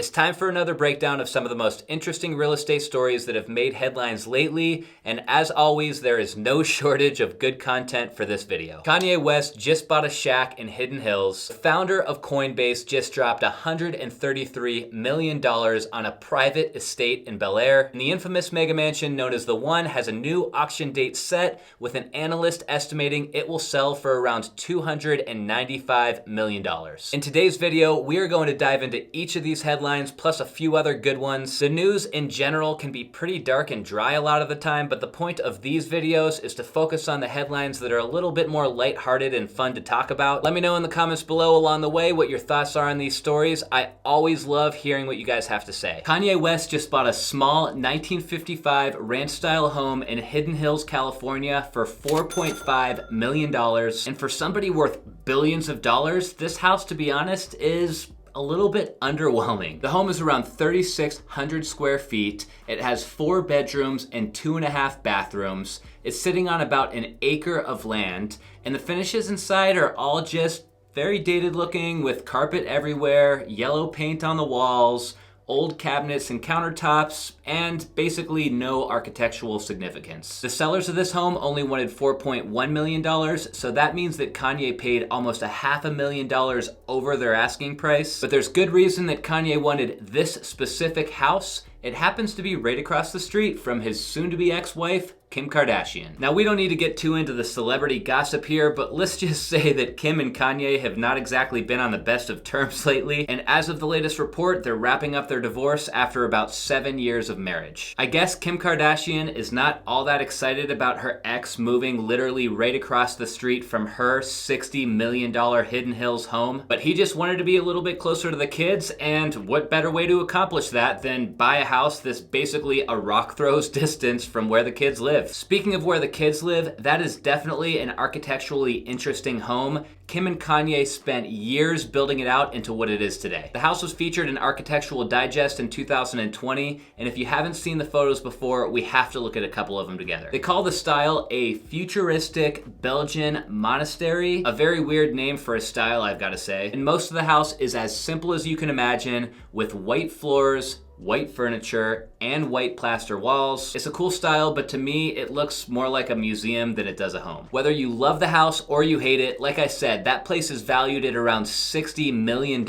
It's time for another breakdown of some of the most interesting real estate stories that have made headlines lately, and as always, there is no shortage of good content for this video. Kanye West just bought a shack in Hidden Hills. The founder of Coinbase just dropped $133 million on a private estate in Bel Air, and the infamous mega mansion known as The One has a new auction date set, with an analyst estimating it will sell for around $295 million. In today's video, we are going to dive into each of these headlines plus a few other good ones. The news in general can be pretty dark and dry a lot of the time, but the point of these videos is to focus on the headlines that are a little bit more lighthearted and fun to talk about. Let me know in the comments below along the way what your thoughts are on these stories. I always love hearing what you guys have to say. Kanye West just bought a small 1955 ranch-style home in Hidden Hills, California for $4.5 million. And for somebody worth billions of dollars, this house, to be honest, is a little bit underwhelming. The home is around 3,600 square feet. It has 4 bedrooms and 2.5 bathrooms. It's sitting on about an acre of land, and the finishes inside are all just very dated looking, with carpet everywhere, yellow paint on the walls, old cabinets and countertops, and basically no architectural significance. The sellers of this home only wanted $4.1 million, so that means that Kanye paid almost $500,000 over their asking price. But there's good reason that Kanye wanted this specific house. It happens to be right across the street from his soon-to-be ex-wife, Kim Kardashian. Now, we don't need to get too into the celebrity gossip here, but let's just say that Kim and Kanye have not exactly been on the best of terms lately, and as of the latest report, they're wrapping up their divorce after about 7 years of marriage. I guess Kim Kardashian is not all that excited about her ex moving literally right across the street from her $60 million Hidden Hills home, but he just wanted to be a little bit closer to the kids, and what better way to accomplish that than buy a house that's basically a rock throw's distance from where the kids live. Speaking of where the kids live, that is definitely an architecturally interesting home. Kim and Kanye spent years building it out into what it is today. The house was featured in Architectural Digest in 2020, and if you haven't seen the photos before, we have to look at a couple of them together. They call the style a futuristic Belgian monastery, a very weird name for a style, I've got to say. And most of the house is as simple as you can imagine, with white floors, white furniture, and white plaster walls. It's a cool style, but to me, it looks more like a museum than it does a home. Whether you love the house or you hate it, like I said, that place is valued at around $60 million,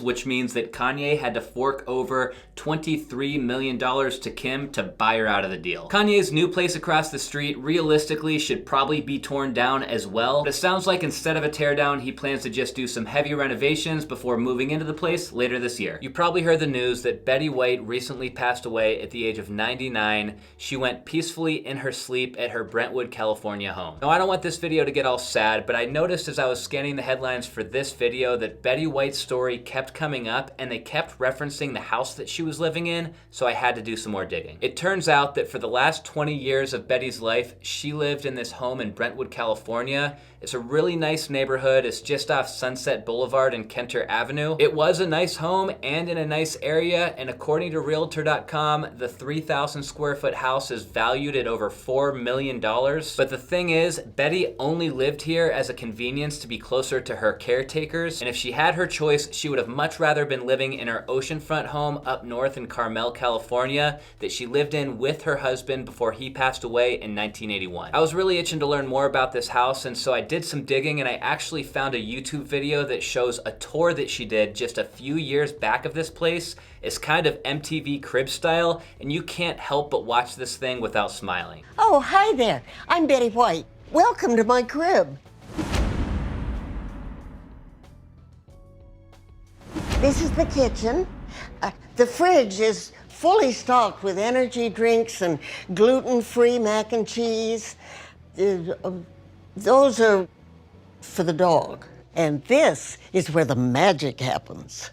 which means that Kanye had to fork over $23 million to Kim to buy her out of the deal. Kanye's new place across the street realistically should probably be torn down as well, but it sounds like instead of a teardown, he plans to just do some heavy renovations before moving into the place later this year. You probably heard the news that Betty White recently passed away at the age of 99. She went peacefully in her sleep at her Brentwood, California home. Now, I don't want this video to get all sad, but I noticed as I was scanning the headlines for this video that Betty White's story kept coming up, and they kept referencing the house that she was living in, so I had to do some more digging. It turns out that for the last 20 years of Betty's life, she lived in this home in Brentwood, California. It's a really nice neighborhood. It's just off Sunset Boulevard and Kenter Avenue. It was a nice home and in a nice area, and according to Realtor.com, the 3,000 square foot house is valued at over $4 million. But the thing is, Betty only lived here as a convenience to be closer to her caretakers, and if she had her choice, she would have much rather been living in her oceanfront home up north in Carmel, California, that she lived in with her husband before he passed away in 1981. I was really itching to learn more about this house, and so I did some digging, and I actually found a YouTube video that shows a tour that she did just a few years back of this place. It's kind of MTV Crib style, and you can't help but watch this thing without smiling. Oh, hi there. I'm Betty White. Welcome to my crib. This is the kitchen. The fridge is fully stocked with energy drinks and gluten-free mac and cheese. Those are for the dog. And this is where the magic happens.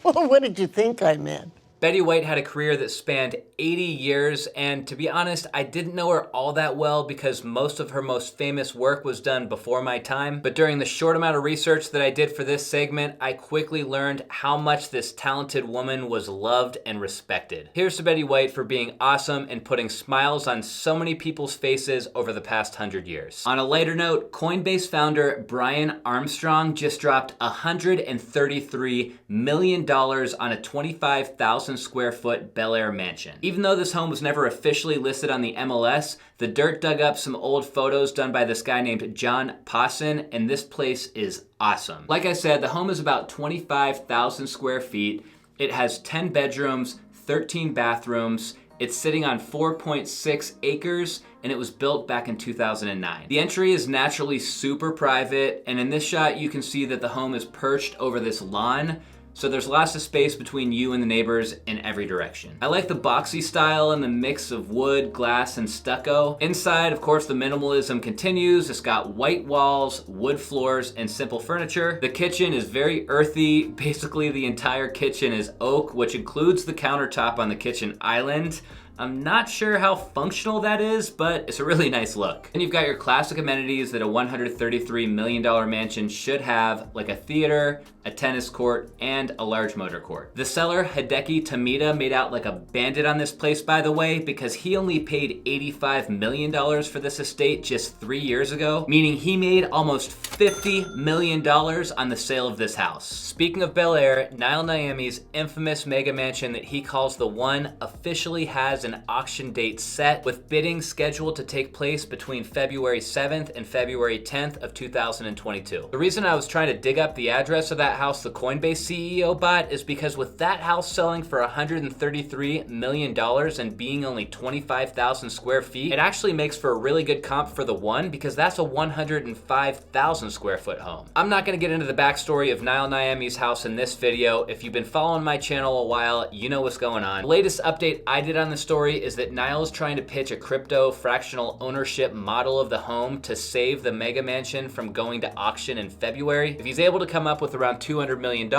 Well, what did you think I meant? Betty White had a career that spanned 80 years, and to be honest, I didn't know her all that well because most of her most famous work was done before my time. But during the short amount of research that I did for this segment, I quickly learned how much this talented woman was loved and respected. Here's to Betty White for being awesome and putting smiles on so many people's faces over the past 100 years. On a lighter note, Coinbase founder Brian Armstrong just dropped $133 million on a 25,000 square foot Bel Air mansion. Even though this home was never officially listed on the MLS, the dirt dug up some old photos done by this guy named John Pawson, and this place is awesome. Like I said, the home is about 25,000 square feet. It has 10 bedrooms, 13 bathrooms. It's sitting on 4.6 acres, and it was built back in 2009. The entry is naturally super private, and in this shot you can see that the home is perched over this lawn, so there's lots of space between you and the neighbors in every direction. I like the boxy style and the mix of wood, glass, and stucco. Inside, of course, the minimalism continues. It's got white walls, wood floors, and simple furniture. The kitchen is very earthy. Basically, the entire kitchen is oak, which includes the countertop on the kitchen island. I'm not sure how functional that is, but it's a really nice look. And you've got your classic amenities that a $133 million mansion should have, like a theater, a tennis court, and a large motor court. The seller, Hideki Tamita, made out like a bandit on this place, by the way, because he only paid $85 million for this estate just 3 years ago, meaning he made almost $50 million on the sale of this house. Speaking of Bel Air, Nile Niami's infamous mega mansion that he calls the One officially has an auction date set, with bidding scheduled to take place between February 7th and February 10th of 2022. The reason I was trying to dig up the address of that house the Coinbase CEO bought is because with that house selling for $133 million and being only 25,000 square feet, it actually makes for a really good comp for the One because that's a 105,000 square foot home. I'm not gonna get into the backstory of Nile Niami's house in this video. If you've been following my channel a while, you know what's going on. The latest update I did on the story is that Nile is trying to pitch a crypto fractional ownership model of the home to save the mega mansion from going to auction in February. If he's able to come up with around $200 million,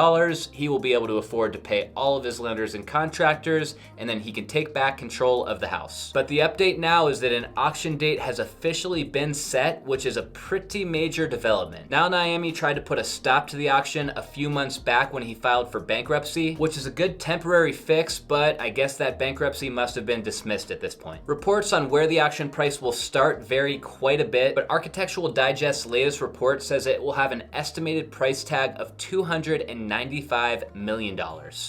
he will be able to afford to pay all of his lenders and contractors, and then he can take back control of the house. But the update now is that an auction date has officially been set, which is a pretty major development. Nile Niami tried to put a stop to the auction a few months back when he filed for bankruptcy, which is a good temporary fix, but I guess that bankruptcy must have been dismissed at this point. Reports on where the auction price will start vary quite a bit, but Architectural Digest's latest report says it will have an estimated price tag of $295 million.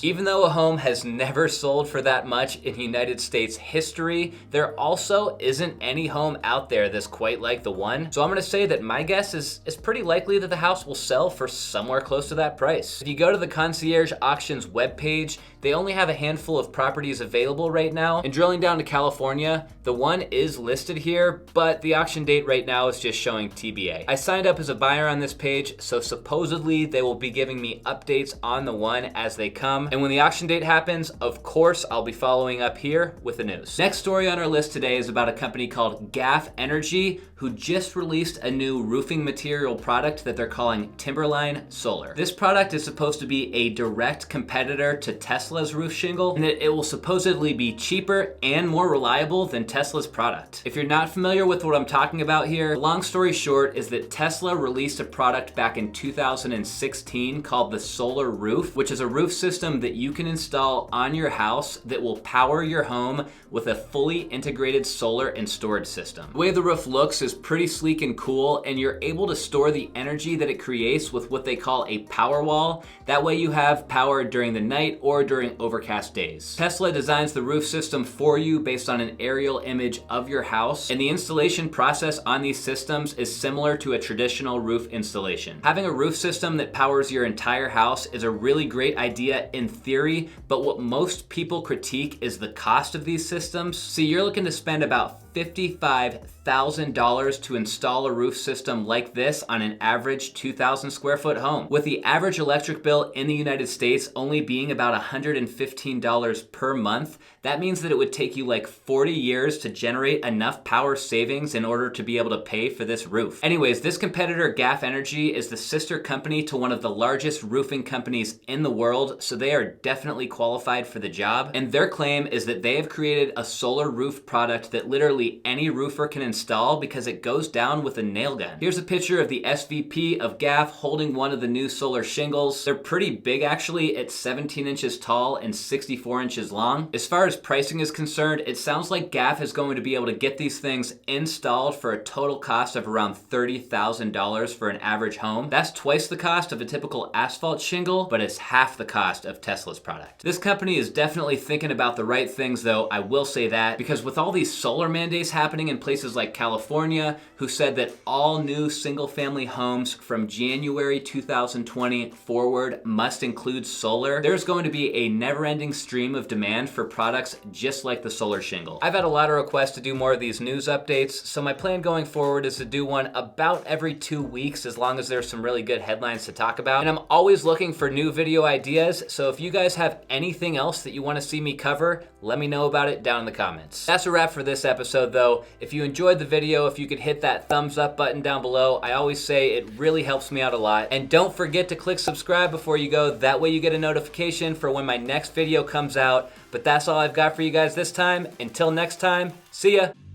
Even though a home has never sold for that much in United States history, there also isn't any home out there that's quite like the One. So I'm gonna say that my guess is pretty likely that the house will sell for somewhere close to that price. If you go to the Concierge Auctions webpage, they only have a handful of properties available right now. And drilling down to California, the One is listed here, but the auction date right now is just showing TBA. I signed up as a buyer on this page, so supposedly they will be giving me updates on the One as they come. And when the auction date happens, of course, I'll be following up here with the news. Next story on our list today is about a company called Gaff Energy, who just released a new roofing material product that they're calling Timberline Solar. This product is supposed to be a direct competitor to Tesla's roof shingle, and it will supposedly be cheaper and more reliable than Tesla's product. If you're not familiar with what I'm talking about here, the long story short is that Tesla released a product back in 2016 called the Solar Roof, which is a roof system that you can install on your house that will power your home with a fully integrated solar and storage system. The way the roof looks is pretty sleek and cool, and you're able to store the energy that it creates with what they call a power wall. That way you have power during the night or during overcast days. Tesla designs the roof system for you based on an aerial image of your house, and the installation process on these systems is similar to a traditional roof installation. Having a roof system that powers your entire house is a really great idea in theory, but what most people critique is the cost of these systems. See, you're looking to spend about $55,000 to install a roof system like this on an average 2,000 square foot home. With the average electric bill in the United States only being about $115 per month, that means that it would take you like 40 years to generate enough power savings in order to be able to pay for this roof. Anyways, this competitor, Gaff Energy, is the sister company to one of the largest roofing companies in the world, so they are definitely qualified for the job. And their claim is that they have created a solar roof product that literally any roofer can install because it goes down with a nail gun. Here's a picture of the SVP of Gaff holding one of the new solar shingles. They're pretty big actually. It's 17 inches tall and 64 inches long. As far as pricing is concerned, it sounds like Gaff is going to be able to get these things installed for a total cost of around $30,000 for an average home. That's twice the cost of a typical asphalt shingle, but it's half the cost of Tesla's product. This company is definitely thinking about the right things though, I will say that, because with all these solar mandates happening in places like California, who said that all new single-family homes from January 2020 forward must include solar, there's going to be a never-ending stream of demand for products just like the solar shingle. I've had a lot of requests to do more of these news updates, so my plan going forward is to do one about every 2 weeks as long as there's some really good headlines to talk about. And I'm always looking for new video ideas, so if you guys have anything else that you want to see me cover, let me know about it down in the comments. That's a wrap for this episode though. If you enjoyed the video, if you could hit that thumbs up button down below, I always say it really helps me out a lot. And don't forget to click subscribe before you go, that way you get a notification for when my next video comes out. But that's all I've got for you guys this time. Until next time, see ya.